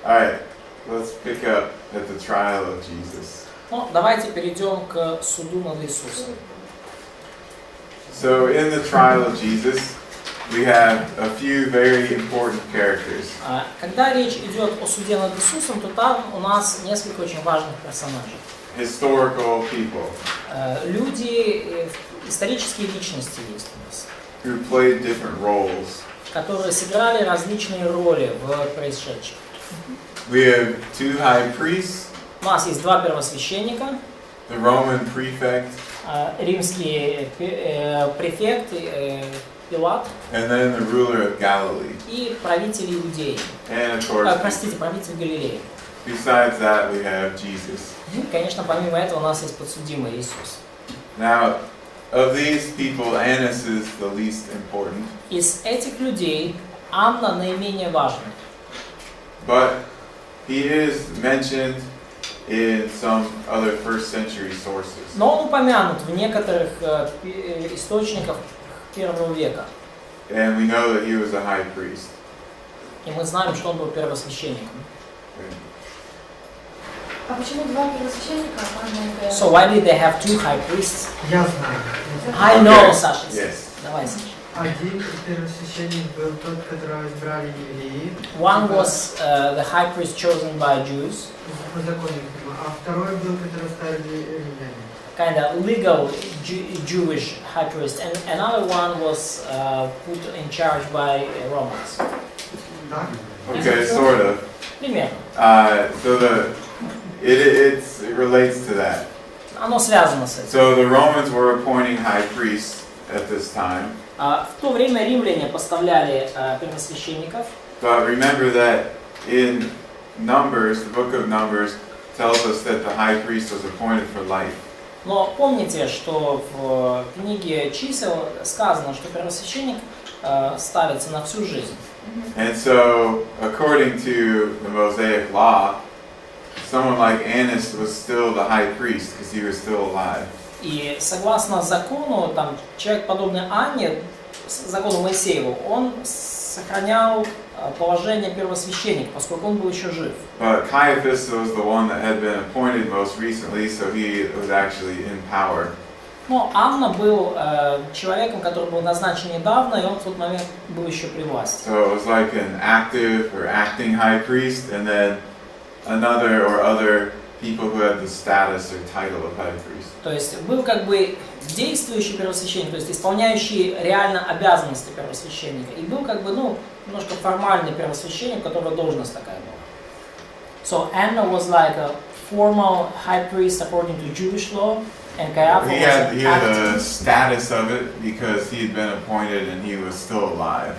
All right, let's pick up at the trial of Jesus. Ну, давайте перейдем к суду над Иисусом. So in the trial of Jesus, we have a few very important characters. Когда речь идет о суде над Иисусом, то там у нас несколько очень важных персонажей. Historical people. Люди, исторические личности есть у нас. Who played different roles. Которые сыграли различные роли в происшедшем. We have two high priests. У нас есть два первосвященника. The Roman prefect. Римский префект Пилат. And then the ruler of Galilee. И правитель Иудеи. And of course, правитель Галилеи. besides that, we have Jesus. И, конечно, помимо этого у нас есть подсудимый Иисус. Now, of these people, Annas is the least important. Из этих людей Анна наименее важна. But he is mentioned in some other first century sources. Но он упомянут в некоторых источниках первого века. And we know that he was a high priest. И мы знаем, что он был первосвященником. А почему два первосвященника? So why did they have two high priests? Я знаю. I know, Саша. Yes. Давай, Саша. Один первосвященник был тот, которого избрали евреи. One was the high priest chosen by Jews. По закону, а второй был, который ставили римляне. Kind of legal Jewish high priest, and another one was put in charge by Romans. Так? Okay, sort of. Примерно. So it relates to that. Оно связано с этим. So the Romans were appointing high priests at this time. В то время римляне поставляли первосвященников. But remember that in Numbers, the book of Numbers tells us that the high priest was appointed for life. Но помните, что в книге чисел сказано, что первосвященник ставится на всю жизнь. And so, according to the Mosaic law, someone like Annas was still the high priest because he was still alive. И согласно закону, там человек, подобный Анне, закону Моисееву, он сохранял положение первосвященника, поскольку он был еще жив. But Caiaphas was the one that had been appointed most recently, so he was actually in power. Но Анна был человеком, который был назначен недавно, и он в тот момент был еще при власти. So it was like an active or acting high priest, and then another or other people who had the status or title of high priest. То есть был как бы действующий первосвященник, то есть исполняющий реально обязанности первосвященника, и был как бы, немножко формальный первосвященник, у которого должность такая была. So Anna was like a formal high priest according to Jewish law, and Caiaphas He had a status of it because he had been appointed and he was still alive.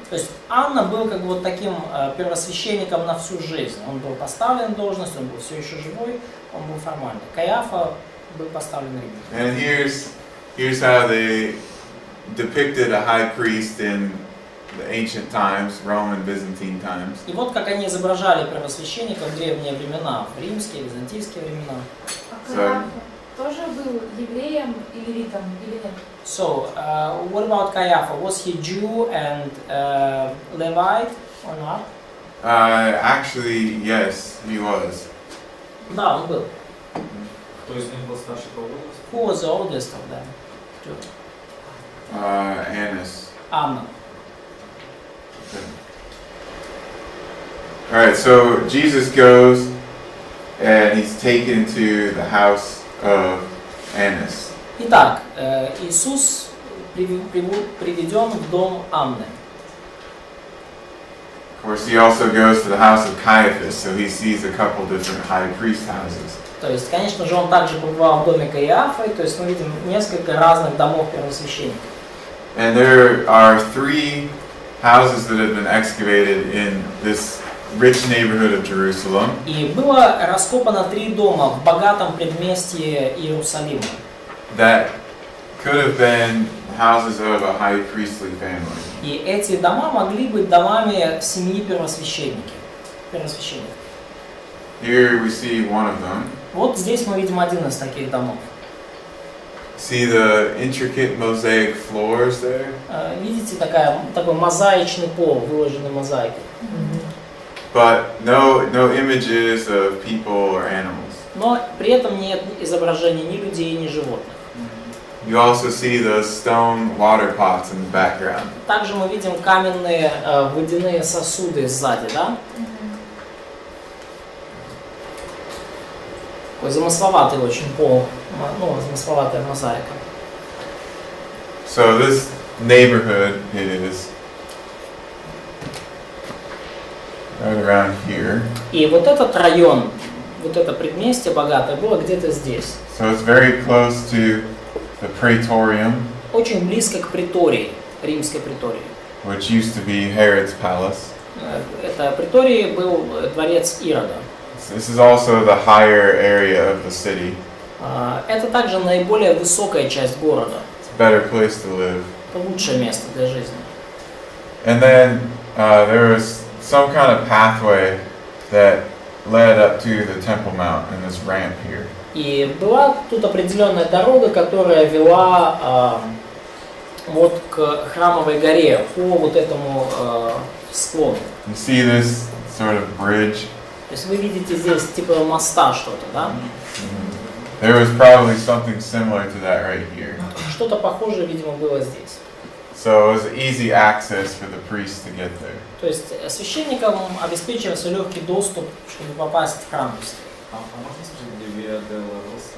То есть Анна был как бы вот таким первосвященником на всю жизнь. Он был поставлен в должность, он был все еще живой, он был формальный. Каиафа был поставлен римлянам. And here's how they depicted a high priest in the ancient times, Roman, Byzantine times. И вот как они изображали первосвященника в древние времена, в римские, византийские времена. А Каиафа тоже был евреем или левитом, или нет? So, what about Caiaphas? Was he Jew and Levite or not? Actually, yes, he was. Да, он был. Кто из них был старше по возрасту? Who was the oldest of them? Annas. Анна. All right, so Jesus goes and he's taken to the house of Annas. Итак, Иисус приведен в дом Анны. Of course, he also goes to the house of Caiaphas, so he sees a couple different high priest houses. То есть, конечно же, он также побывал в доме Каиафы, то есть мы видим несколько разных домов первосвященников. And there are 3 houses that have been excavated in this rich neighborhood of Jerusalem. И было раскопано 3 дома в богатом предместье Иерусалима. That could have been houses of a high priestly family. И эти дома могли быть домами семьи первосвященников. Here we see one of them. Вот здесь мы видим один из таких домов. See the intricate mosaic floors there? Видите, такой мозаичный пол, выложенный мозаикой. but no images of people or animals. Но при этом нет изображений ни людей, ни животных. You also see those stone water pots in the background. Также мы видим каменные водяные сосуды сзади, да? Такой замысловатый очень пол, ну, замысловатая мозаика. So this neighborhood is right around here. И вот этот район, вот это предместье богатое было где-то здесь. So it's very close to the Praetorium, Очень близко к притории, римской притории. which used to be Herod's palace. Это притории был дворец Ирода. This is also the higher area of the city. Это также наиболее высокая часть города. It's a better place to live. Это лучшее место для жизни. And then there was some kind of pathway that led up to the Temple Mount and this ramp here. И была тут определенная дорога, которая вела вот к храмовой горе, по вот этому склону. You see this sort of bridge? То есть вы видите здесь типа моста что-то, да? There was probably something similar to that right here. Что-то похожее, видимо, было здесь. So it was easy access for the priests to get there. То есть священникам обеспечивался легкий доступ, чтобы попасть в храм. А можно спросить, где Виа де ла Росса?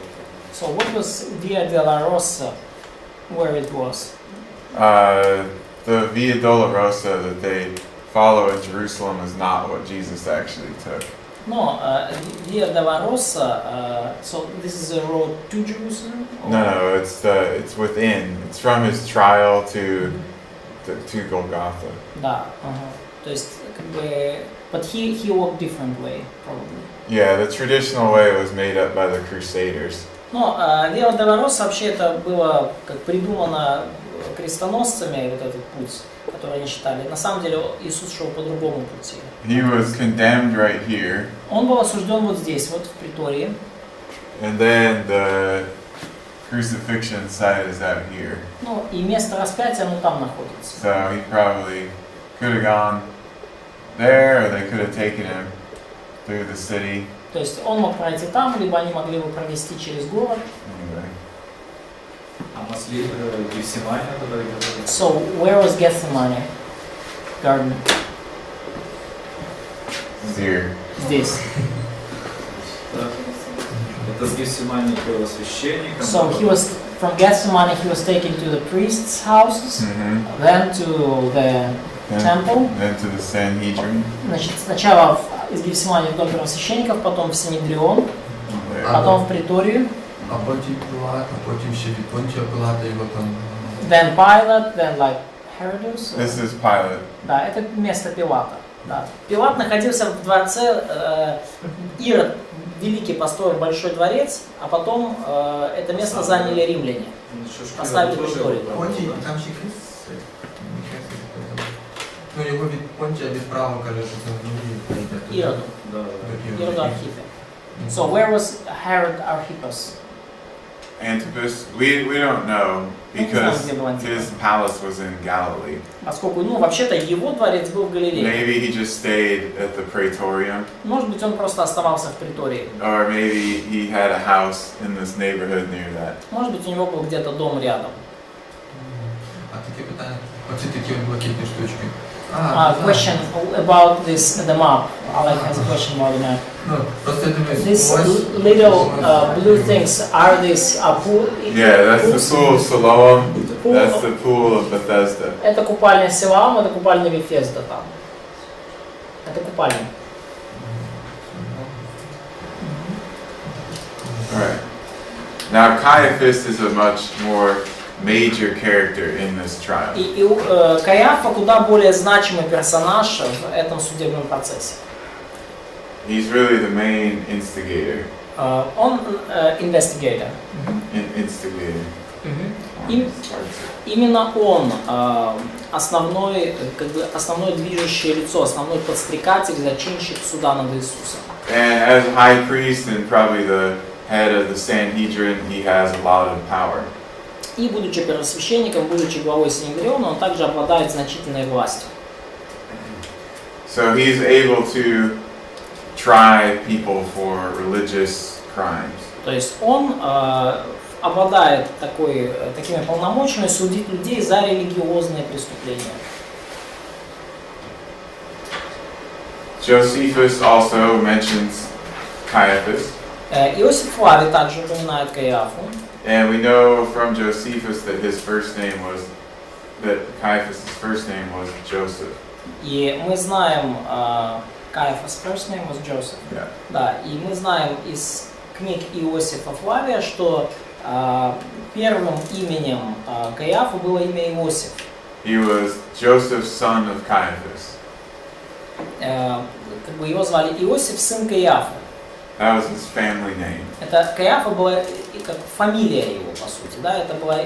So what was Via della Rosa, where it was? The Via Dolorosa that they follow in Jerusalem is not what Jesus actually took. No, Via della Rosa, so this is a road to Jerusalem? Or? No, it's within. It's from his trial to Golgotha. Да, то есть как бы, but he walked different way, probably. Yeah, the traditional way was made up by the Crusaders. Но Via della Rosa вообще это было как придумано крестоносцами, вот этот путь, который они считали. На самом деле Иисус шел по другому пути. He was condemned right here, Он был осужден вот здесь, вот в притории. and then the crucifixion site is out here. Ну и место распятия, оно там находится. So he probably could have gone there, or they could have taken him through the city. То есть он мог пройти там, либо они могли его провести через город. Anyway. А масли Гефсимания тогда где-то? So where was Gethsemane garden? Here. Здесь. Это с Гефсимании к первосвященникам. So he was from Gethsemane. He was taken to the priests' houses, then to the temple. Then to the Sanhedrin. Значит, сначала из Гефсимани в дом первосвященников, потом в Синедрион, потом в приторию. А потім Пилат, а потім ще від Понтія Пилата його там. Then Pilate, then like Herodus. This is Pilate. Да, это место Пилата. Да. Пилат находился в дворце. Ирод Великий построил большой дворец, а потом это место заняли римляне. Поставили приторию. Понтій, там ще хрест. Ну його від Понтія відправив, каже, що це не він. Іроду. Ироду Архипе. So where was Herod Archippus? Antipas, we don't know because his palace was in Galilee. Поскольку, ну, вообще-то его дворец был в Галилее. Maybe he just stayed at the Praetorium, Может быть, он просто оставался в притории. or maybe he had a house in this neighborhood near that. Может быть, у него был где-то дом рядом. А таке питання, оці такі блакитні штучки. Question about this, the map. Alec has a question about the map. Ну, просто я дивлюсь, These ось, little blue things, are these a pool? Yeah, that's the pool of Siloam. Pool That's of- the pool of Bethesda. Это купальня Силаам, это купальня Вифезда там. Это купальня. All right. Now Caiaphas is a much more major character in this trial. И Каиафа куда более значимый персонаж в этом судебном процессе. He's really the main instigator. Он investigator. Instigator. Именно он основной, как бы основное движущее лицо, основной подстрекатель, зачинщик суда над Иисусом. And as high priest and probably the head of the Sanhedrin, he has a lot of power. И будучи первосвященником, будучи главой Синедриона, он также обладает значительной властью. So he's able to try people for religious crimes. То есть он обладает такими полномочиями судить людей за религиозные преступления. Josephus also mentions Caiaphas. Иосиф Флавий также упоминает Каиафу. And we know from Josephus that Caiaphas' first name was Joseph. И мы знаем, Caiaphas' first name was Joseph. Yeah. Да, и мы знаем из книг Иосифа Флавия, что первым именем Каиафа было имя Иосиф. He was Joseph's son of Caiaphas. Его звали Иосиф, сын Каиафа. That was his family name. Это Каиафа была как фамилия его, по сути, да, это было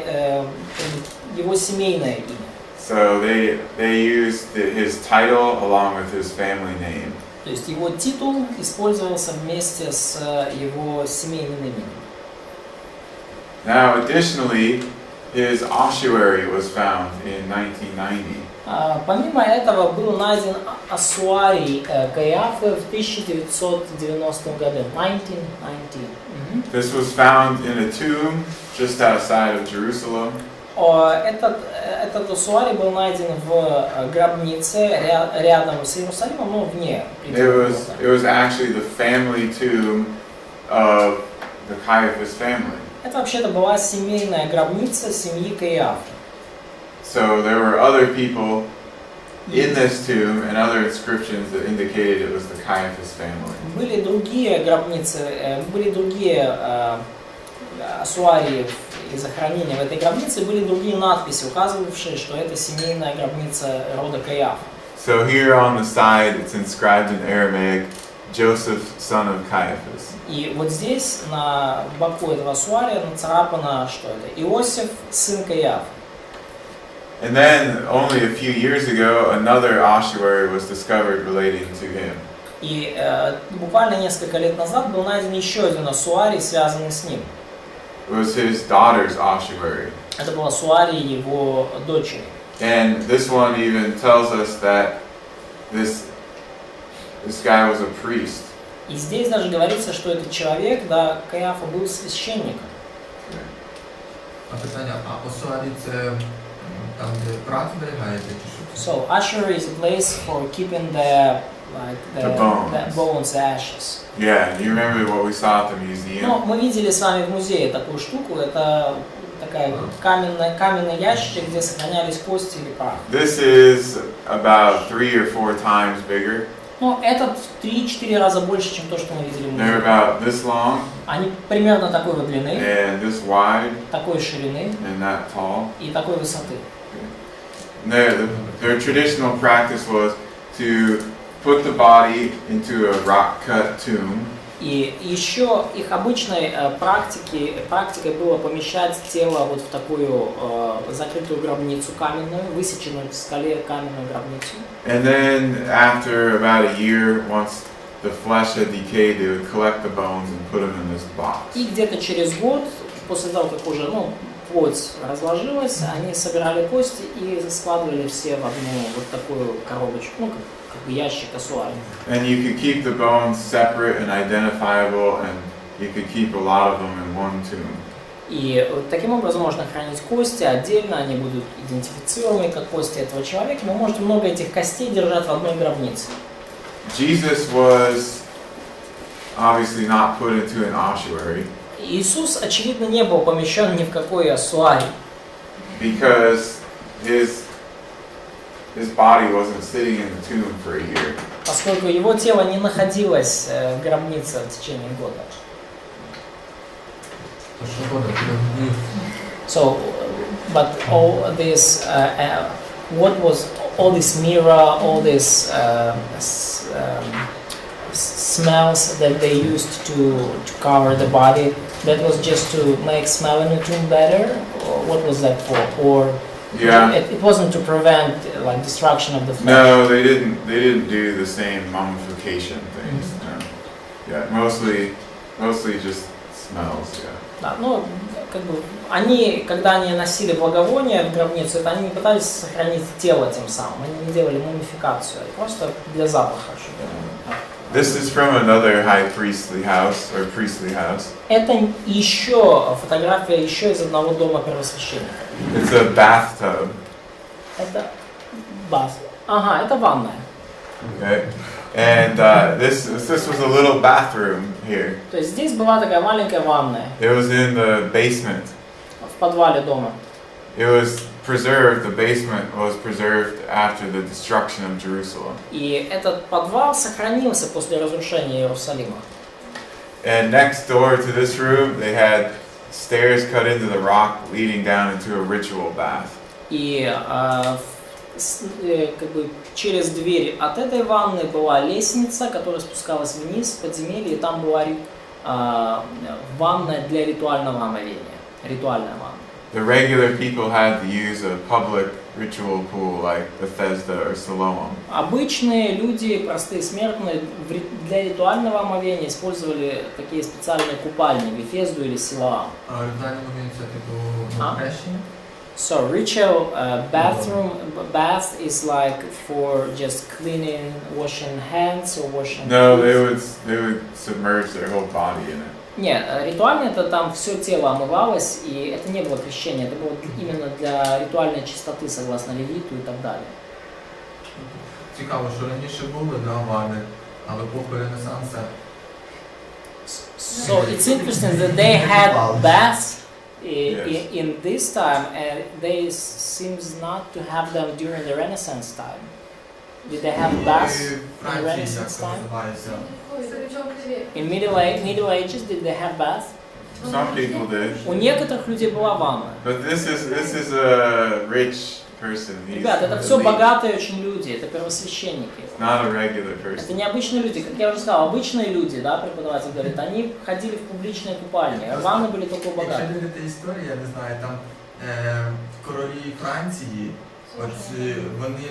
его семейное имя. So they used his title along with his family name. То есть его титул использовался вместе с его семейным именем. Now, additionally, his ossuary was found in 1990. Помимо этого был найден оссуарий Каиафы в 1990 году. 1990. This was found in a tomb just outside of Jerusalem. Этот оссуарий был найден в гробнице рядом с Иерусалимом, но вне пределов города. It was actually the family tomb of the Caiaphas family. Это вообще-то была семейная гробница семьи Каиафы. So there were other people in this tomb and other inscriptions that indicated it was the Caiaphas family. Были другие гробницы, были другие оссуарии и захоронения в этой гробнице, были другие надписи, указывавшие, что это семейная гробница рода Каиафа. So here on the side it's inscribed in Aramaic, Joseph, son of Caiaphas. И вот здесь на боку этого оссуария нацарапано, что это Иосиф, сын Каиафа. And then, only a few years ago, another ossuary was discovered relating to him. И буквально несколько лет назад был найден еще один оссуарий, связанный с ним. It was his daughter's ossuary. Это был оссуарий его дочери. And this one even tells us that this guy was a priest. И здесь даже говорится, что этот человек, да, Каиафа, был священником. А питання, а осуарі це там, де прах зберігається, чи що? So, ossuary is a place for keeping the bones, the ashes. Yeah, you remember what we saw at the museum? Ну, мы видели с вами в музее такую штуку, это такая каменный ящик, где сохранялись кости или прах. This is about 3 or 4 times bigger. Ну, этот в 3-4 раза больше, чем то, что мы видели в They're музее. about this long, Они примерно такой вот длины, and this wide, такой ширины and that tall. и такой высоты. Their traditional practice was to put the body into a rock-cut tomb. И еще их обычной практикой было помещать тело вот в такую закрытую гробницу каменную, высеченную в скале каменную гробницу. And then after about a year, once the flesh had decayed, they would collect the bones and put them in this box. И где-то через год, после того, как уже плоть разложилась, они собирали кости и складывали все в одну вот такую коробочку, как бы ящик оссуарий. And you could keep the bones separate and identifiable, and you could keep a lot of them in one tomb. И вот таким образом можно хранить кости отдельно, они будут идентифицированы как кости этого человека. Вы можете много этих костей держать в одной гробнице. Jesus was obviously not put into an ossuary. Иисус, очевидно, не был помещен ни в какой оссуарий. Because his body wasn't sitting in the tomb for a year. Поскольку его тело не находилось в гробнице в течение года. So, but all this, what was all this mirror, all this smells that they used to cover the body, that was just to make smell in the tomb better, or what was that for? Or Yeah. it wasn't to prevent like destruction of the flesh. No, they didn't do the same mummification things. No. Yeah, mostly just smells. Yeah. Да, ну, как бы, они, когда они носили благовония в гробницу, это они не пытались сохранить тело тем самым, они не делали мумификацию, просто для запаха, чтобы... This is from another high priestly house or priestly house. Это еще фотография еще из одного дома первосвященника. It's a bathtub. Это бас. Ага, это ванная. Okay, and this was a little bathroom here. То есть здесь была такая маленькая ванная. It was in the basement. В подвале дома. It was preserved. The basement was preserved after the destruction of Jerusalem. И этот подвал сохранился после разрушения Иерусалима. And next door to this room, they had stairs cut into the rock leading down into a ritual bath. И как бы через дверь от этой ванны была лестница, которая спускалась вниз в подземелье, и там была ванна для ритуального омовения. Ритуальная ванна. The regular people had to use a public ritual pool like Bethesda or Siloam. Обычные люди, простые смертные, для ритуального омовения использовали такие специальные купальни, Вифезду или Силоам. А ритуальне мовіння типу хрещення? So ritual bath is like for just cleaning, washing hands or washing. No, they would submerge their whole body in it. Нет, ритуально это там все тело омывалось, и это не было крещение, это было именно для ритуальной чистоты, согласно Левиту и так далее. Цікаво, що раніше були, да, ванни, але по Ренесансу. So it's interesting that they had baths in this time, and they seems not to have them during the Renaissance time. Did they have baths in the Renaissance time? In Middle Ages, did they have baths? Some people did. У некоторых людей была ванна. But this is a rich person. He's Ребят, это все elite. богатые очень люди, это первосвященники. Not a regular Это person. не обычные люди, как я уже сказал, обычные люди, да, преподаватель говорит, они ходили в публичные купальни, а ванны были только у Якщо богатых. дивити історію, я не знаю, там королі Франції, от вони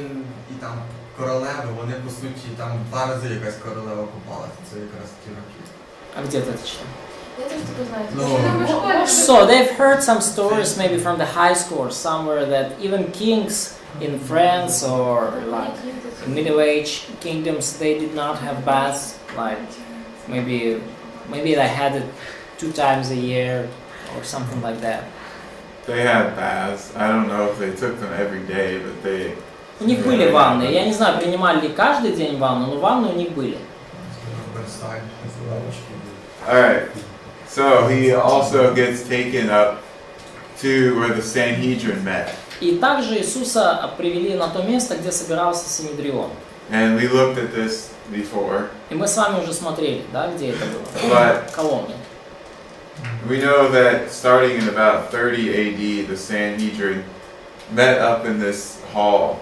і там королеви, вони по суті там 2 рази якась королева купалася, це якраз ті роки. А где ты это читал? Я тоже такое знаю. Ну, So they've heard some stories maybe from the high school or somewhere that even kings in France or like Middle Age kingdoms, they did not have baths. Like maybe they had it 2 times a year or something like that. They had baths. I don't know if they took them every day, but they. У них были ванны. Я не знаю, принимали ли каждый день ванну, но ванны у них были. Версаль. All right. So he also gets taken up to where the Sanhedrin met. И также Иисуса привели на то место, где собирался Синедрион. And we looked at this before. И мы с вами уже смотрели, да, где это было? But Коломне. we know that starting in about 30 AD, the Sanhedrin met up in this hall.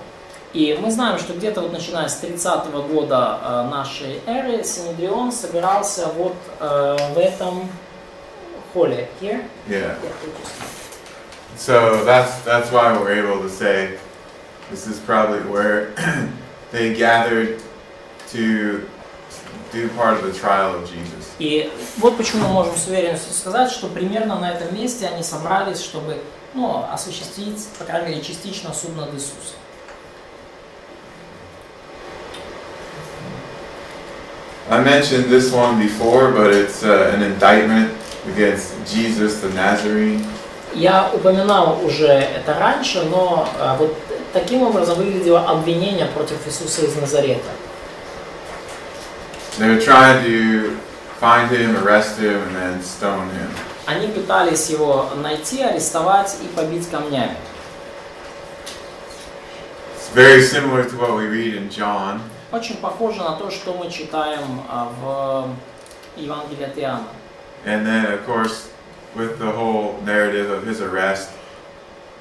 И мы знаем, что где-то вот начиная с 30-го года нашей эры Синедрион собирался вот в этом холле. Here? Yeah. So that's why we're able to say this is probably where they gathered to do part of the trial of Jesus. И вот почему мы можем с уверенностью сказать, что примерно на этом месте они собрались, чтобы, ну, осуществить, по крайней мере, частично суд над Иисусом. I mentioned this one before, but it's an indictment against Jesus the Nazarene. Я упоминал уже это раньше, но вот таким образом выглядело обвинение против Иисуса из Назарета. They were trying to find him, arrest him, and then stone him. Они пытались его найти, арестовать и побить камнями. It's very similar to what we read in John. Очень похоже на то, что мы читаем в Евангелии от Иоанна. And then, of course, with the whole narrative of his arrest,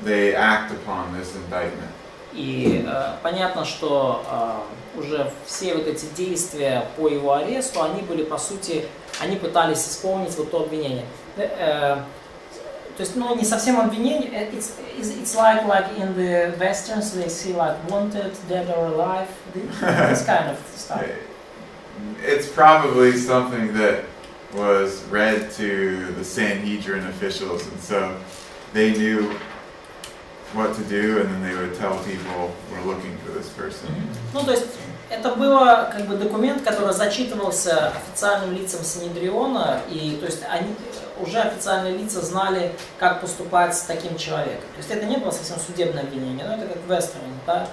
they act upon this indictment. И понятно, что уже все вот эти действия по его аресту, они были, по сути, они пытались исполнить вот то обвинение. То есть, ну, не совсем обвинение, it's like in the westerns they see like wanted, dead or alive, this kind of stuff. It's probably something that was read to the Sanhedrin officials, and so they knew what to do, and then they would tell people, we're looking for this person. Ну, то есть, это было как бы документ, который зачитывался официальным лицам Синедриона, и то есть они, уже официальные лица знали, как поступать с таким человеком. То есть это не было совсем судебное обвинение, но это как в вестерне, да?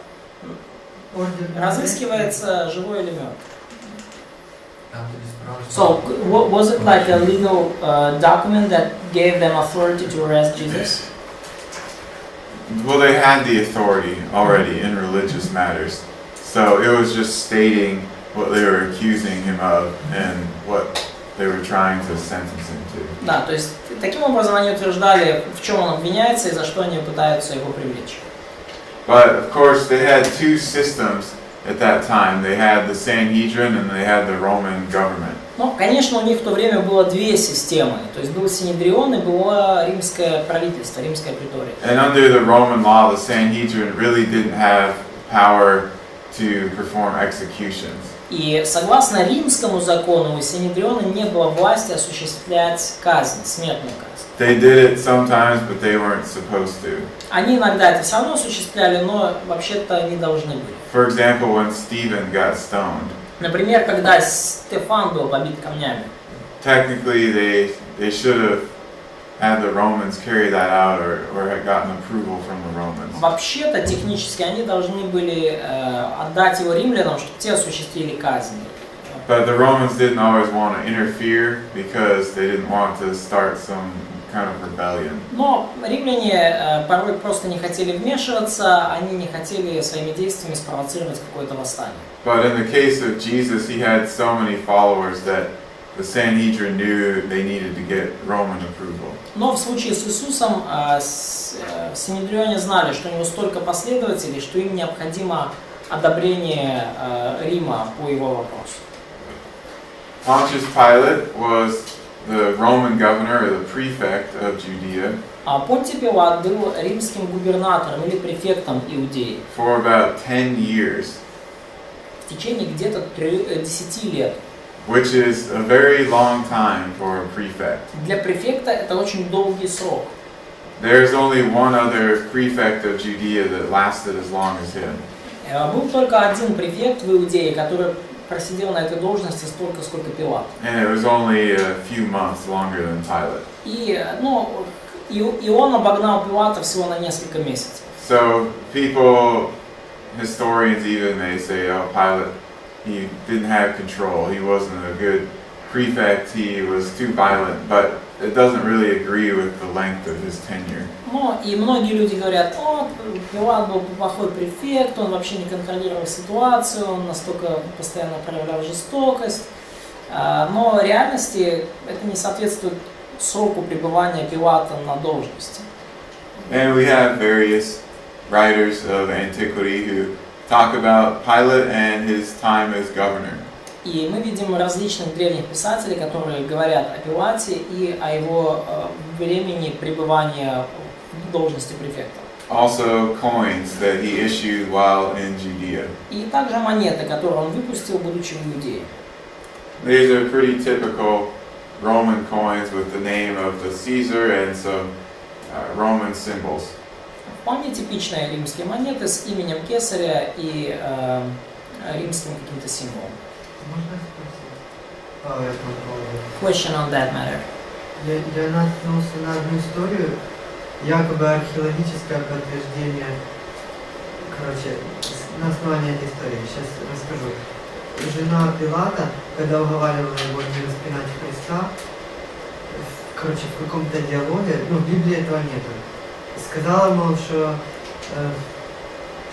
Разыскивается живой или мертвый. So, was it like a legal document that gave them authority to arrest Jesus? Well, they had the authority already in religious matters, so it was just stating what they were accusing him of and what they were trying to sentence him to. Да, то есть таким образом они утверждали, в чем он обвиняется и за что они пытаются его привлечь. But of course, they had two systems at that time. They had the Sanhedrin and they had the Roman government. Ну, конечно, у них в то время было две системы. То есть был Синедрион и было римское правительство, римская притория. And under the Roman law, the Sanhedrin really didn't have power to perform executions. И согласно римскому закону у Синедриона не было власти осуществлять казнь, смертную казнь. They did it sometimes, but they weren't supposed to. Они иногда это все равно осуществляли, но вообще-то не должны были. For example, when Stephen got stoned, Например, когда Стефан был побит камнями. technically they should have had the Romans carry that out or had gotten approval from the Romans. Вообще-то, технически, они должны были отдать его римлянам, чтобы те осуществили казнь. But the Romans didn't always want to interfere because they didn't want to start some kind of rebellion. Но римляне порой просто не хотели вмешиваться, они не хотели своими действиями спровоцировать какое-то восстание. But in the case of Jesus, he had so many followers that the Sanhedrin knew they needed to get Roman approval. Но в случае с Иисусом синедрионе знали, что у него столько последователей, что им необходимо одобрение Рима по его вопросу. Pontius Pilate was the Roman governor or the prefect of Judea А Понтий Пилат был римским губернатором или префектом Иудеи for about 10 years, в течение где-то 10 лет. which is a very long time for a prefect. Для префекта это очень долгий срок. There's only one other prefect of Judea that lasted as long as him. Был только один префект в Иудее, который просидел на этой должности столько, сколько Пилат. And it was only a few months longer than Pilate. И он обогнал Пилата всего на несколько месяцев. So people, historians even, they say, oh, Pilate, he didn't have control. He wasn't a good prefect. He was too violent. But it doesn't really agree with the length of his tenure. Ну, и многие люди говорят, Пилат был плохой префект, он вообще не контролировал ситуацию, он настолько постоянно проявлял жестокость. Но в реальности это не соответствует сроку пребывания Пилата на должности. And we have various writers of antiquity who talk about Pilate and his time as governor. И мы видим различных древних писателей, которые говорят о Пилате и о его времени пребывания в должности префекта. Also coins that he issued while in Judea. И также монеты, которые он выпустил, будучи в Иудее. These are pretty typical Roman coins with the name of the Caesar and some Roman symbols. Вполне типичные римские монеты с именем Кесаря и римским каким-то символом. Можно спросить по этому поводу? Question on that matter. Я наткнулся на одну историю, якобы археологическое подтверждение, на основании этой истории, сейчас расскажу. Жена Пилата, когда уговаривала его не распинать Христа, в каком-то диалоге, в Библии этого нету, сказала, мол, что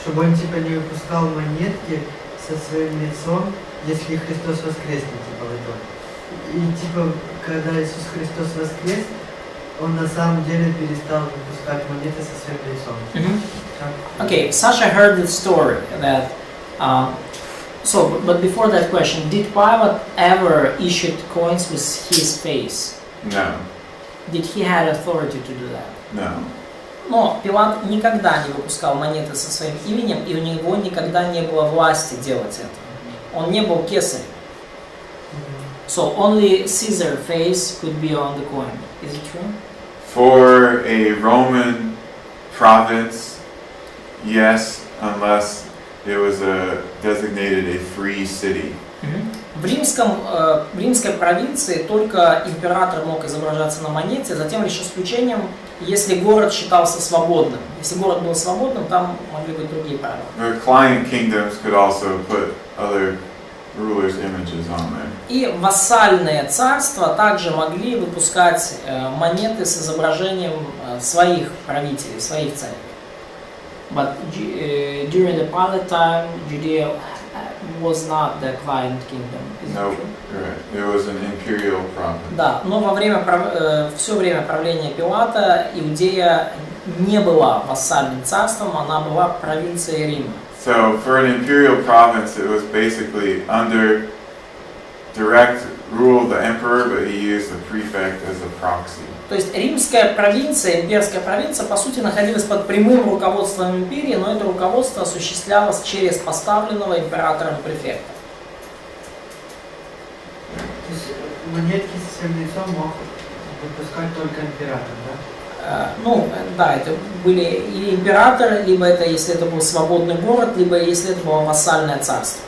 чтобы он не выпускал монетки со своим лицом, если Христос воскреснет, в итоге. И когда Иисус Христос воскрес, он на самом деле перестал выпускать монеты со своим лицом. Okay, Sasha heard the story that. But before that question, did Pilate ever issue coins with his face? No. Did he have authority to do that? No. Но Пилат никогда не выпускал монеты со своим именем, и у него никогда не было власти делать это. Он не был кесарем. So only Caesar face could be on the coin. Is it true? For a Roman province, yes, unless it was designated a free city. В римской провинции только император мог изображаться на монете, затем лишь исключением, если город считался свободным. Если город был свободным, там могли быть другие правила. The client kingdoms could also put other rulers' images on there. И вассальные царства также могли выпускать монеты с изображением своих правителей, своих царей. But during the Pilate time, Judea was not the client kingdom. No, correct. It was an imperial province. Да, но все время правления Пилата Иудея не была вассальным царством, она была провинцией Рима. So for an imperial province, it was basically under direct rule of the emperor, but he used the prefect as a proxy. То есть римская провинция, имперская провинция, по сути, находилась под прямым руководством империи, но это руководство осуществлялось через поставленного императором префекта. То есть монетки с всем лицом мог выпускать только император, да? Ну, да, это были или императоры, либо это, если это был свободный город, либо если это было вассальное царство.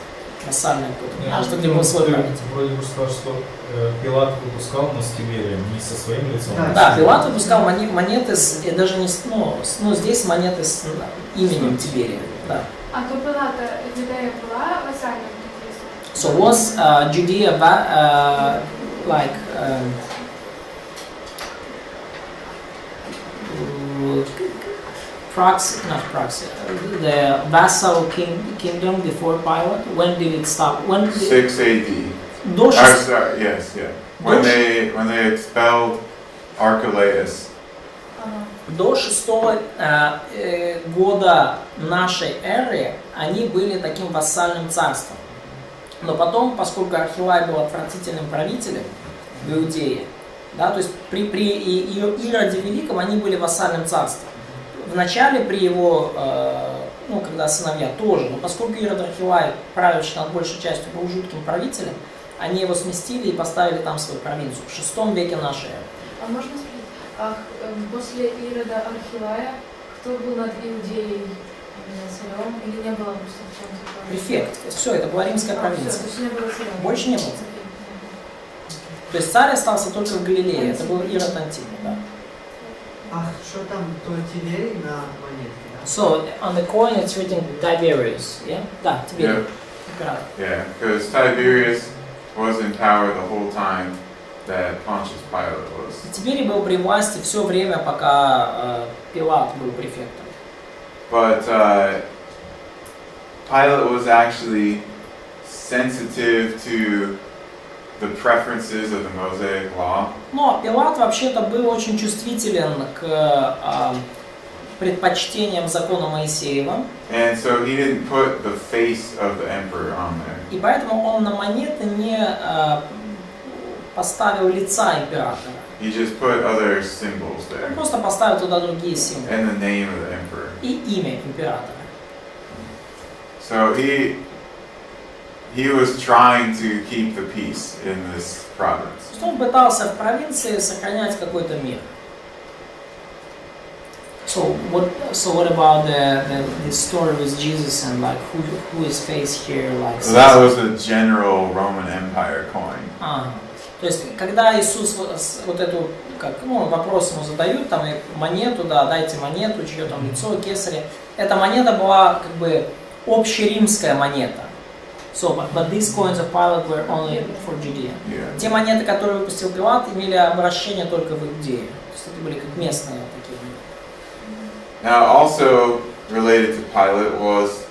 Вассальное какое-то, где был свой правитель. Вроде бы сказал, что Пилат выпускал, но с Тиберием, не со своим лицом. Да, Пилат выпускал монеты, даже не здесь монеты с именем Тиберия. Да. А до Пилата Юдея была вассальным княжеством? So was Judea like the vassal kingdom before Pilate? When did it stop? 6 AD. До Yes, yeah. When they expelled Archelaus. До 6 года нашей эры они были таким вассальным царством. Но потом, поскольку Архилай был отвратительным правителем в Иудее, да, то есть при Ироде Великом они были вассальным царством. Вначале при его, когда сыновья тоже, но поскольку Ирод Архилай, правящий над большей частью, был жутким правителем, они его сместили и поставили там свою провинцию в VI веке нашей эры. А можно спросить, после Ирода Архилая, кто был над Иудеей царем или не было просто в чем-то? Префект. Все, это была римская провинция. Все, то есть не было царя. Больше не было. То есть царь остался только в Галилее. Это был Ирод Антипный, да. А что там, то Тиберий на монетке, да? So on the coin it's written Tiberius, yeah? Да, Тиберий. Yeah, because Tiberius was in power the whole time that Pontius Pilate was. Тиберий был при власти все время, пока Пилат был префектом. But Pilate was actually sensitive to the preferences of the Mosaic law. Но Пилат вообще-то был очень чувствителен к предпочтениям закона Моисеева. And so he didn't put the face of the emperor on there. И поэтому он на монеты не поставил лица императора. He just put other symbols there. Он просто поставил туда другие символы. And the name of the emperor. И имя императора. So he was trying to keep the peace in this province. Он пытался в провинции сохранять какой-то мир. So what about the story with Jesus and like who is faced here like? So that was a general Roman Empire coin. То есть когда Иисус вот эту вопрос ему задают, там монету, да, дайте монету, чье там лицо, кесаря. Эта монета была как бы общеримская монета. So, but these coins of Pilate were only for Judea. Yeah. Те монеты, которые выпустил Пилат, имели обращение только в Иудею. То есть это были как местные такие. Now, also related to Pilate was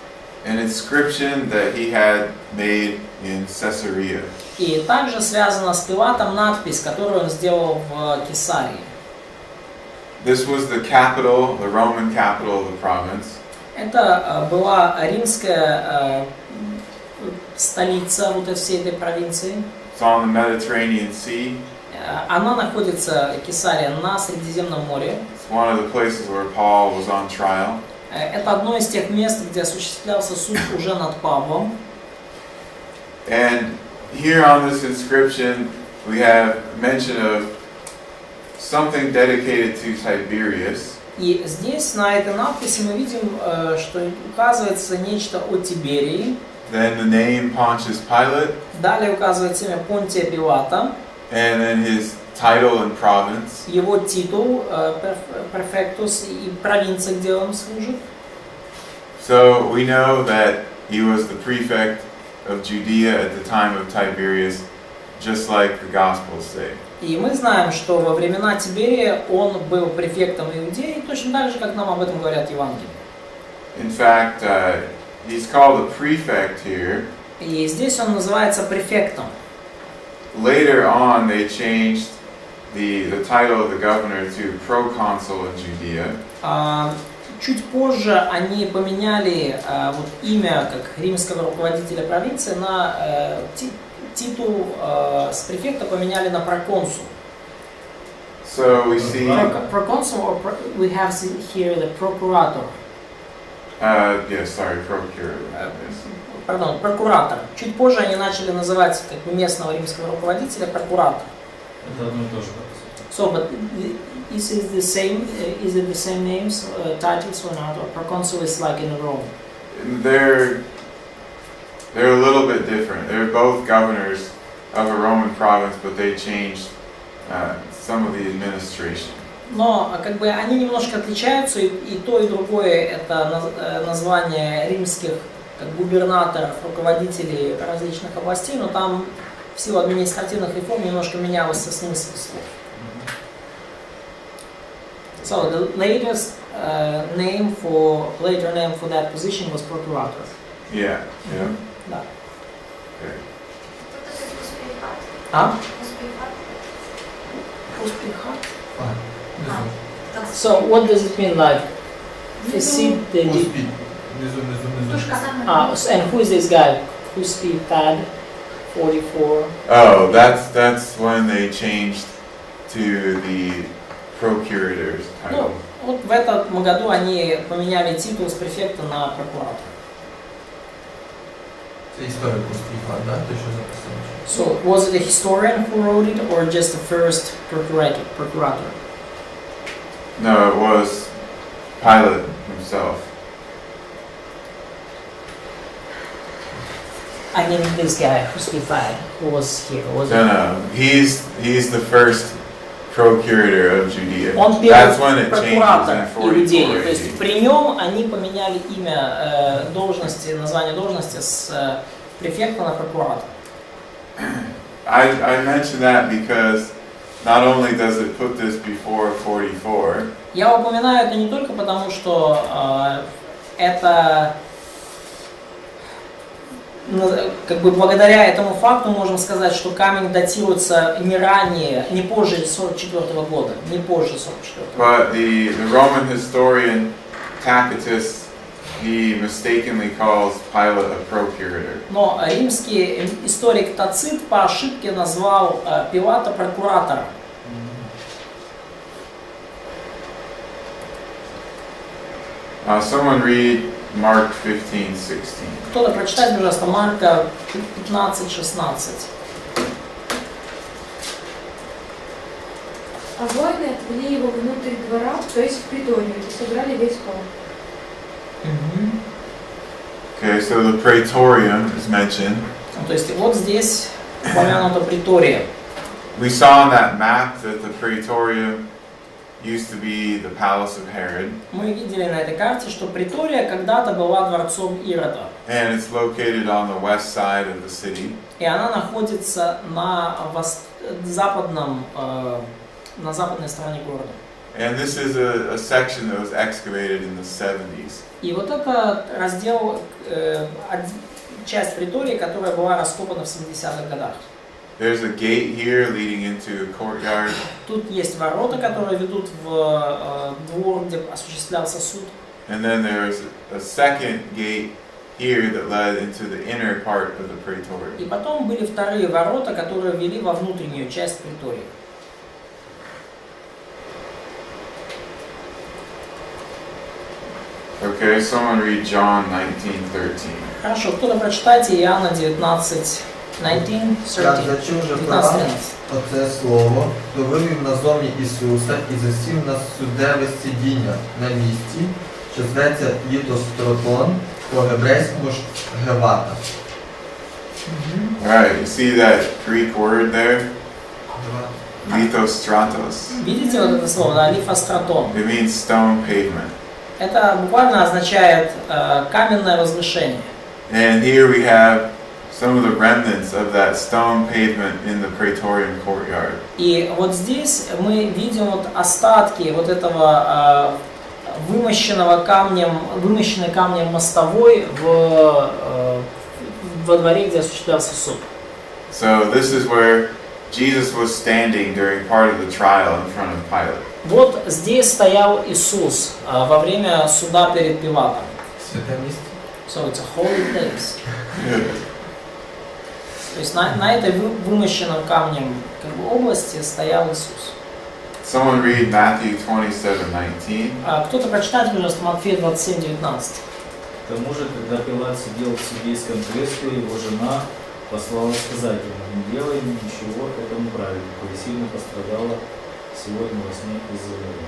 an inscription that he had made in Caesarea. И также связана с Пилатом надпись, которую он сделал в Кесарии. This was the capital, the Roman capital of the province. Это была римская столица вот всей этой провинции. It's on the Mediterranean Sea. Она находится, Кесария, на Средиземном море. It's one of the places where Paul was on trial. Это одно из тех мест, где осуществлялся суд уже над Павлом. And here on this inscription we have mention of something dedicated to Tiberius. И здесь на этой надписи мы видим, что указывается нечто о Тиберии. Then the name Pontius Pilate. Далее указывается имя Понтия Пилата. And then his title and province. Его титул, префектус, и провинция, где он служит. So we know that he was the prefect of Judea at the time of Tiberius, just like the Gospels say. И мы знаем, что во времена Тиберия он был префектом Иудеи, точно так же, как нам об этом говорят Евангелия. In fact, he's called a prefect here. И здесь он называется префектом. Later on, they changed the title of the governor to proconsul in Judea. Чуть позже они поменяли вот имя как римского руководителя провинции на титул с префекта поменяли на проконсул. So we see. Proconsul, or we have here the procurator. Yes, sorry, procurator. Пардон, прокуратор. Чуть позже они начали называть как бы местного римского руководителя прокуратор. Это одно и то же. So, but is it the same? Is it the same names, titles or not? Or proconsul is like in Rome? They're a little bit different. They're both governors of a Roman province, but they changed some of the administration. Но как бы они немножко отличаются, и то, и другое это название римских как губернаторов, руководителей различных областей, но там в силу административных реформ немножко менялся смысл слов. So the latest later name for that position was procurator. Yeah. Yeah. Да. Okay. А? So what does it mean, like Fesid? And who is this guy? Kuspid Pad 44. Oh, that's when they changed to the procurator's title. Ну, вот в этом году они поменяли титул с префекта на прокуратора. Це історик Києва, да? Ти що записав? So was it a historian who wrote it, or just the first procurator? No, it was Pilate himself. I mean this guy who's defied, who was here. Was No, he's the first procurator of Judea. Он That's первый when it changes прокуратор in Иудеи. То есть 44 при нем они поменяли имя должности, название должности с префекта на прокуратора. I mention that because not only does it put this before 44, Я упоминаю это не только потому, что это как бы благодаря этому факту можем сказать, что камень датируется не ранее, не позже 44 года, не позже 44 года. but the Roman historian Tacitus, he mistakenly calls Pilate a procurator. Но римский историк Тацит по ошибке назвал Пилата прокуратором. Someone read Mark 15:16. Кто-то прочитает, пожалуйста, Марка 15:16. А воины отвели его внутрь двора, то есть в приторию, и собрали весь полк. Okay, so the praetorium is mentioned. То есть вот здесь упомянута притория. We saw on that map that the praetorium used to be the palace of Herod, Мы видели на этой карте, что притория когда-то была дворцом Ирода. and it's located on the west side of the city. И она находится на западной стороне города. And this is a section that was excavated in the 70s. И вот это раздел, часть притории, которая была раскопана в 70-х годах. There's a gate here leading into a courtyard. Тут есть ворота, которые ведут в двор, где осуществлялся суд. And then there's a second gate here that led into the inner part of the praetorium. И потом были вторые ворота, которые вели во внутреннюю часть притории. Okay, someone read John 19:13. Хорошо, кто-то прочитайте Иоанна 19:13. 19:13. Як зачув же Пилат 19:13. оце слово, то вивів назовні Ісуса і засів на судеве сидіння на місці, що зветься Літостратон, по-гебрейському ж Гевата. Alright, you see that Greek word there? Lithostratos. Видите вот это слово, да, лифостратон? It means stone pavement. Это буквально означает каменное возвышение. And here we have some of the remnants of that stone pavement in the Praetorian courtyard. И вот здесь мы видим вот остатки вот этого вымощенной камнем мостовой во дворе, где осуществлялся суд. So this is where Jesus was standing during part of the trial in front of Pilate. Вот здесь стоял Иисус во время суда перед Пилатом. Святе місце. So it's a holy place. То есть на этой вымощенном камнем области стоял Иисус. Someone read Matthew 27:19. Кто-то прочитает, пожалуйста, Матфея 27:19. К тому же, когда Пилат сидел в судейском кресле, его жена послала сказать ему: не делай ничего этому праведнику, и сильно пострадала сегодня во сне из-за него.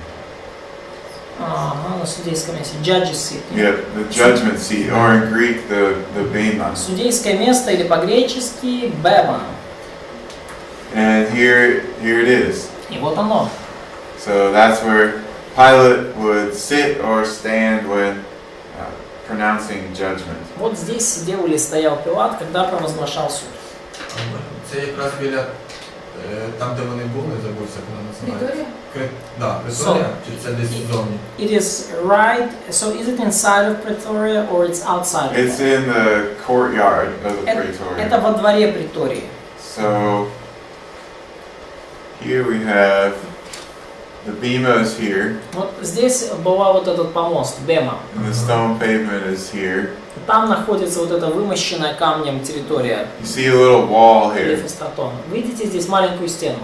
Ага, на судейском месте. Judges seat. Yeah, the judgment seat, or in Greek, the bema. Судейское место или по-гречески бема. And here it is. И вот оно. So that's where Pilate would sit or stand when pronouncing judgment. Вот здесь сидел или стоял Пилат, когда провозглашал суд. Це якраз біля там, де вони були, забувся, як вона називається. Пріторія? Да, Преторія, чи це десь ззовні? It is right. So is it inside of Pretoria or it's outside? of It's it? in the courtyard of the Это Praetorium. во дворе Претории. So here we have the bema is here, Вот здесь была вот этот помост, бема. and the stone pavement is here. Там находится вот эта вымощенная камнем территория. You see a little wall here, Лифостратон. Видите здесь маленькую стену?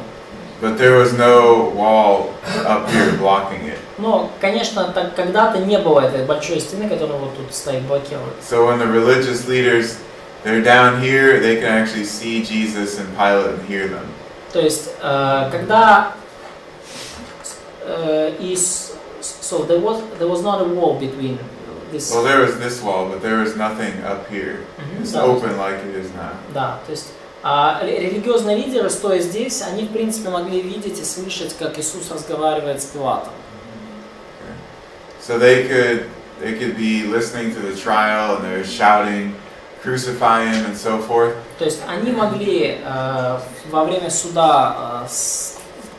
but there was no wall up here blocking it. Но, конечно, так когда-то не было этой большой стены, которая вот тут стоит, блокирует. So when the religious leaders, they're down here, they can actually see Jesus and Pilate and hear them. То есть, когда so there was not a wall between this. Well, there was this wall, but there was nothing up here. It's Да. open like it is now. Да, то есть религиозные лидеры, стоя здесь, они в принципе могли видеть и слышать, как Иисус разговаривает с Пилатом. So they could be listening to the trial and they're shouting, "Crucify him" and so forth. То есть они могли во время суда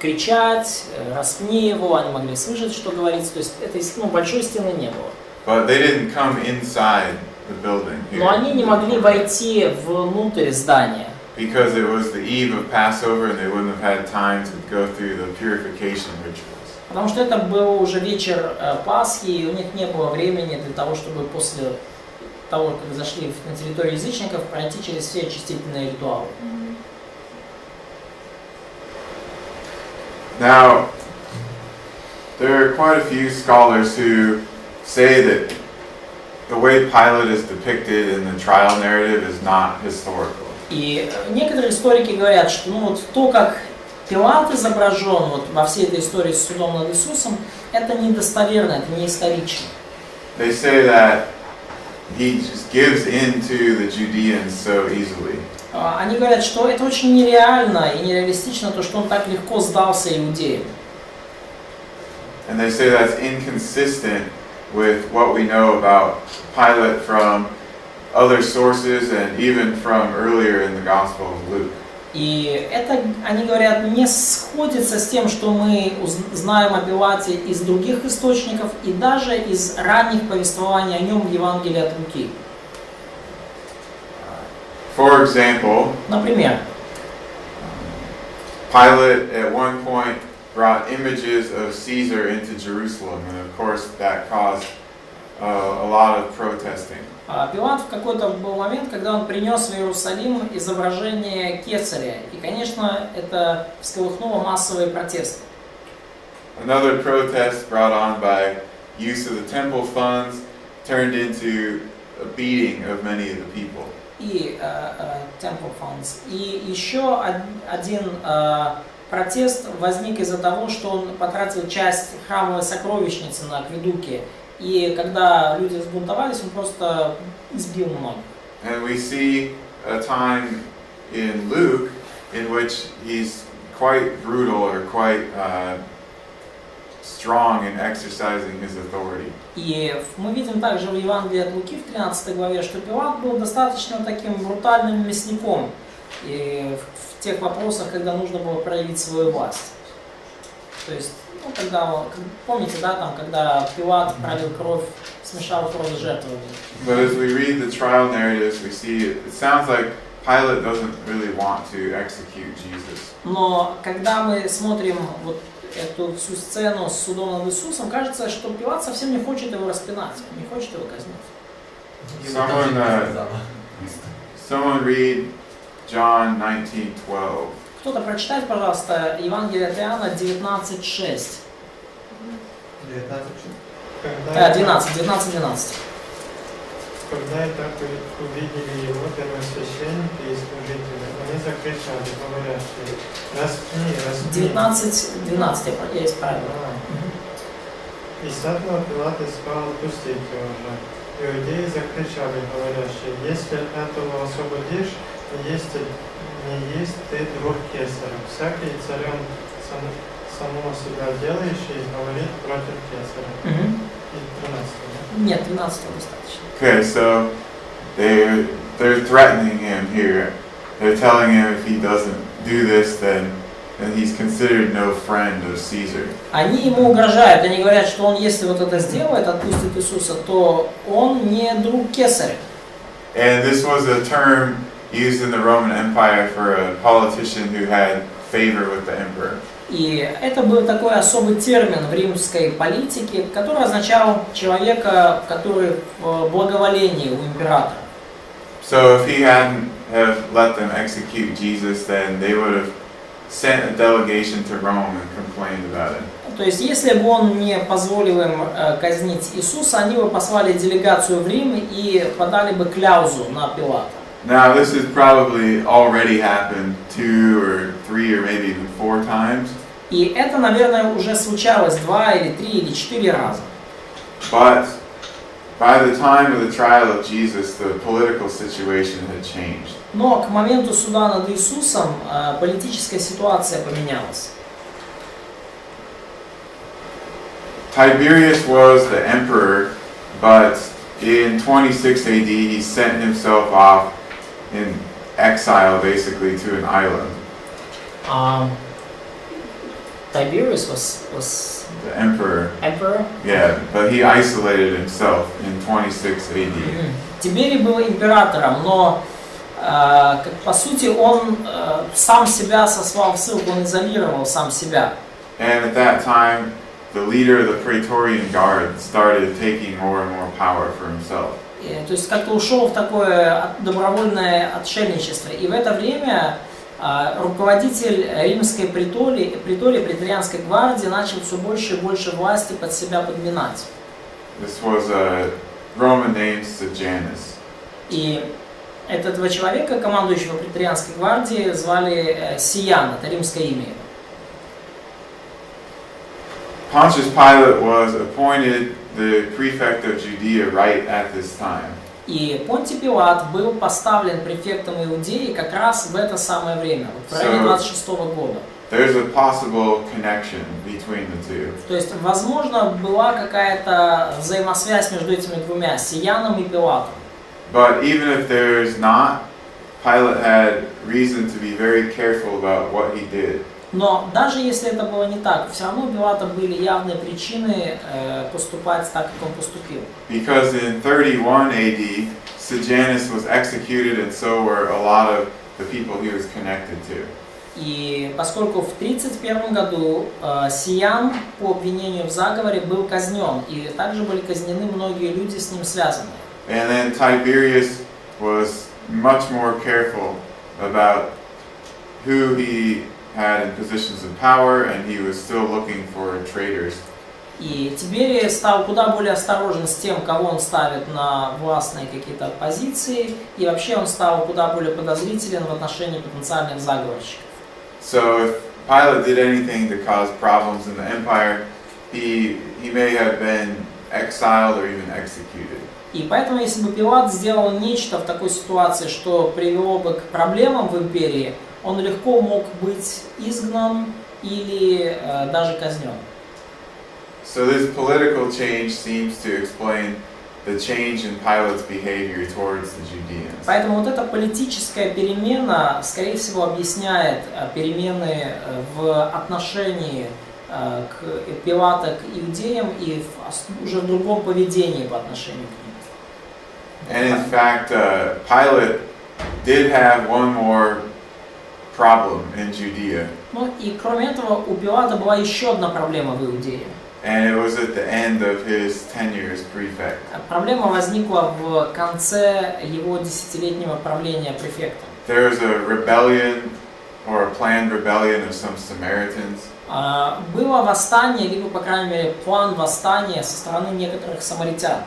кричать, распни его, они могли слышать, что говорится. То есть этой большой стены не было. But they didn't come inside the building Но они не here могли войти внутрь здания. because it was the eve of Passover and they wouldn't have had time to go through the purification rituals. Потому что это был уже вечер Пасхи, и у них не было времени для того, чтобы после того, как зашли на территорию язычников, пройти через все очистительные ритуалы. Now, there are quite a few scholars who say that the way Pilate is depicted in the trial narrative is not historical. И некоторые историки говорят, что то, как Пилат изображен во всей этой истории с судом над Иисусом, это недостоверно, это не исторично. They say that he just gives in to the Judeans so easily. Они говорят, что это очень нереально и нереалистично, то, что он так легко сдался иудеям. And they say that's inconsistent with what we know about Pilate from other sources and even from earlier in the Gospel of Luke. И это, они говорят, не сходится с тем, что мы знаем о Пилате из других источников и даже из ранних повествований о нем в Евангелии от Луки. For example, Например, Pilate at one point brought images of Caesar into Jerusalem, and of course that caused a lot of protesting. Пилат в какой-то был момент, когда он принес в Иерусалим изображение Кесаря, и, конечно, это всколыхнуло массовые протесты. Another protest brought on by use of the temple funds turned into a beating of many of the people. и temple funds. И еще один протест возник из-за того, что он потратил часть храмовой сокровищницы на акведуке. И когда люди взбунтовались, он просто избил многих. And we see a time in Luke in which he's quite brutal or quite strong in exercising his authority. И мы видим также в Евангелии от Луки в 13 главе, что Пилат был достаточно таким брутальным мясником и в тех вопросах, когда нужно было проявить свою власть. То есть, ну, когда, помните, да, там, когда Пилат пролил кровь, смешал кровь с жертвами. But as we read the trial narratives, we see it sounds like Pilate doesn't really want to execute Jesus. Но когда мы смотрим вот эту всю сцену с судом над Иисусом, кажется, что Пилат совсем не хочет его распинать, не хочет его казнить. Someone read John 19:12. Кто-то прочитает, пожалуйста, Евангелие от Иоанна 19:6. 12. Когда это увидели его первосвященники и служители, они закричали, говорящие: распни. 19:12, я исправил. И сатана Пилат искал отпустить его же. Иудеи закричали, говорящие: если этого освободишь, не есть ты друг кесаря. Всякий царем самого себя делающий говорит против кесаря. И 13. Нет, 12 достаточно. Okay, so they're threatening him here. They're telling him if he doesn't do this, then he's considered no friend of Caesar. Они ему угрожают, они говорят, что он, если вот это сделает, отпустит Иисуса, то он не друг кесаря. And this was a term used in the Roman Empire for a politician who had favor with the emperor. И это был такой особый термин в римской политике, который означал человека, который в благоволении у императора. So if he hadn't have let them execute Jesus, then they would have sent a delegation to Rome and complained about it. То есть, если бы он не позволил им казнить Иисуса, они бы послали делегацию в Рим и подали бы кляузу на Пилата. Now this has probably already happened 2 or 3 or maybe even 4 times. И это, наверное, уже случалось 2 или 3 или 4 раза. But by the time of the trial of Jesus, the political situation had changed. Но к моменту суда над Иисусом политическая ситуация поменялась. Tiberius was the emperor, but in 26 AD he sent himself off in exile basically to an island. Tiberius was The emperor. emperor. Yeah, but he isolated himself in 26 AD. Тиберий был императором, но по сути он сам себя сослал в ссылку, он изолировал сам себя. And at that time, the leader of the Praetorian Guard started taking more and more power for himself. То есть как-то ушел в такое добровольное отшельничество. И в это время руководитель римской преторианской гвардии начал все больше и больше власти под себя подминать. This was a Roman named Sejanus. И этого человека, командующего преторианской гвардией, звали Сиян, это римское имя. Pontius Pilate was appointed the prefect of Judea right at this time. И Понтий Пилат был поставлен префектом Иудеи как раз в это самое время, в районе 26-го года. There's a possible connection between the two. То есть, возможно, была какая-то взаимосвязь между этими двумя, Сияном и Пилатом. But even if there's not, Pilate had reason to be very careful about what he did. Но даже если это было не так, все равно у Пилата были явные причины поступать так, как он поступил. Because in 31 AD, Sejanus was executed, and so were a lot of the people he was connected to. И поскольку в 31 году Сиян по обвинению в заговоре был казнен, и также были казнены многие люди с ним связанные. And then Tiberius was much more careful about who he had in positions of power, and he was still looking for traitors И Тиберий стал куда более осторожен с тем, кого он ставит на властные какие-то позиции, и вообще он стал куда более подозрителен в отношении потенциальных заговорщиков. So if Pilate did anything to cause problems in the empire, he may have been exiled or even executed. И поэтому, если бы Пилат сделал нечто в такой ситуации, что привело бы к проблемам в империи, он легко мог быть изгнан или даже казнен. So this political change seems to explain the change in Pilate's behavior towards the Judeans. Поэтому вот эта политическая перемена, скорее всего, объясняет перемены в отношении к Пилата к иудеям и уже в другом поведении по отношению к ним. And in fact, Pilate did have one more problem in Judea. Ну и кроме этого у Пилата была еще одна проблема в Иудее. And it was at the end of his tenure as prefect. Проблема возникла в конце его 10-летнего правления префектом. There was a rebellion or a planned rebellion of some Samaritans. Было восстание, либо, по крайней мере, план восстания со стороны некоторых самаритян.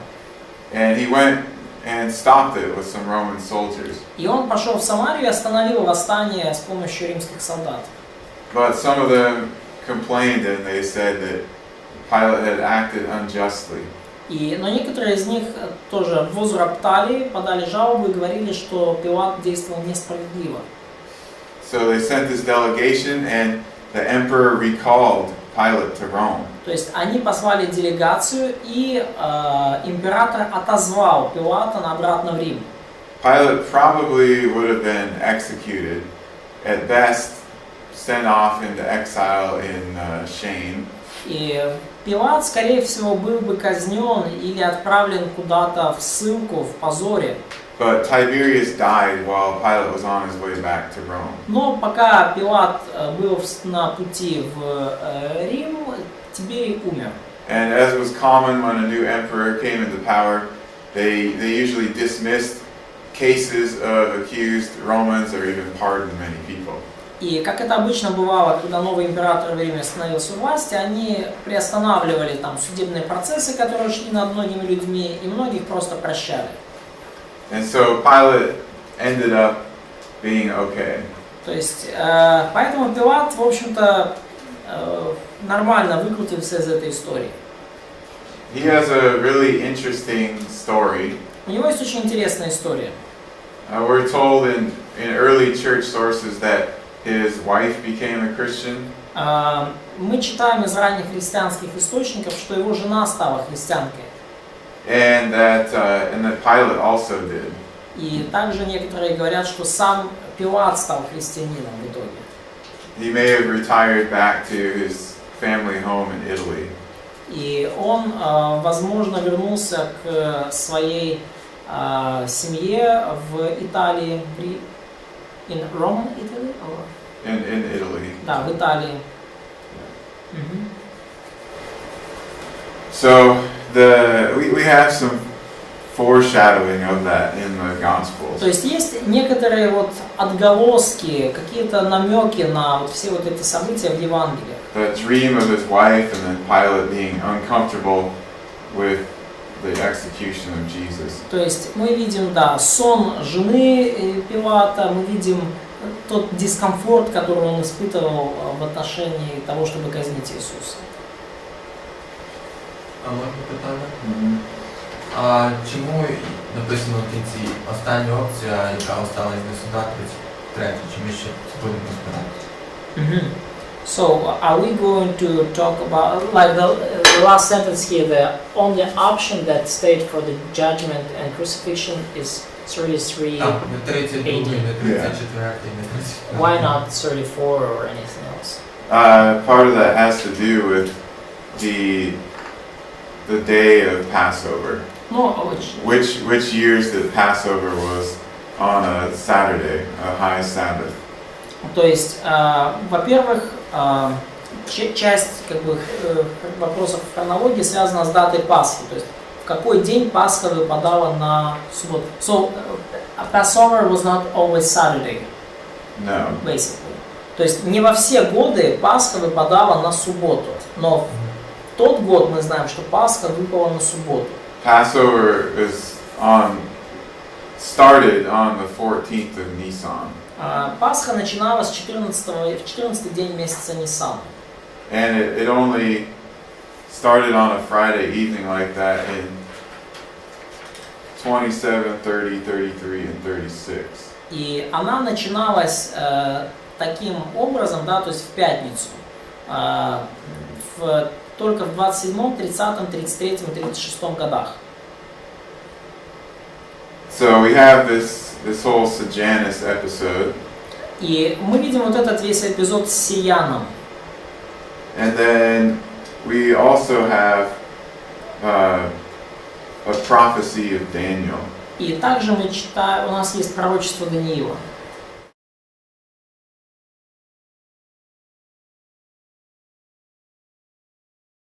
And he went and stopped it with some Roman soldiers. И он пошел в Самарию и остановил восстание с помощью римских солдат. But some of them complained and they said that Pilate had acted unjustly. Но некоторые из них тоже возроптали, подали жалобу и говорили, что Пилат действовал несправедливо. So they sent this delegation and the emperor recalled Pilate to Rome. То есть они позвали делегацию, и император отозвал Пилата обратно в Рим. Pilate probably would have been executed, at best sent off into exile in shame. И Пилат, скорее всего, был бы казнен или отправлен куда-то в ссылку, в позоре. But Tiberius died while Pilate was on his way back to Rome. Но пока Пилат был на пути в Рим, Тиберий умер. And as was common when a new emperor came into power, they usually dismissed cases of accused Romans or even pardoned many people. И как это обычно бывало, когда новый император в Риме становился у власти, они приостанавливали там судебные процессы, которые шли над многими людьми, и многих просто прощали. And so Pilate ended up being okay. То есть, поэтому Пилат, в общем-то, нормально выкрутился из этой истории. He has a really interesting story. У него есть очень интересная история. We're told in early church sources that his wife became a Christian. Мы читаем из ранних христианских источников, что его жена стала христианкой. And that Pilate also did. И также некоторые говорят, что сам Пилат стал христианином в итоге. He may have retired back to his family home in Italy. И он, возможно, вернулся к своей семье в Италии, in Rome, Italy? In Italy. Да, в Италии. So we have some foreshadowing of that in the Gospels. То есть есть некоторые вот отголоски, какие-то намеки на вот все вот эти события в Евангелиях. The dream of his wife and then Pilate being uncomfortable with the execution of Jesus. То есть мы видим, да, сон жены Пилата, мы видим тот дискомфорт, который он испытывал в отношении того, чтобы казнить Иисуса. А можна питання? А чому написано в кінці остання опція, яка осталась до суда, 33, чи ми ще будемо розбирати? So, are we going to talk about, like the last sentence here, the only option that stayed for the judgment and crucifixion is 33? Так, не 32, не 34, не 30. Why not 34 or anything else? Part of that has to do with the day of Passover. Ну, Which years that Passover was on a Saturday, a high Sabbath. То есть, во-первых, часть как бы вопросов хронологии связана с датой Пасхи, то есть в какой день Пасха выпадала на субботу. So, Passover was not always Saturday. No. Basically. То есть не во все годы Пасха выпадала на субботу, но тот год мы знаем, что Пасха выпала на субботу. Passover started on the 14th of Nisan. Пасха начиналась в 14 день месяца Нисан. And it only started on a Friday evening like that in 27, 30, 33, and 36. И она начиналась таким образом, да, то есть в пятницу, только в 27, 30, 33, 36 годах. So we have this whole Sejanus episode. И мы видим вот этот весь эпизод с Сияном. And then we also have a prophecy of Daniel. И также мы читаем, у нас есть пророчество Даниила.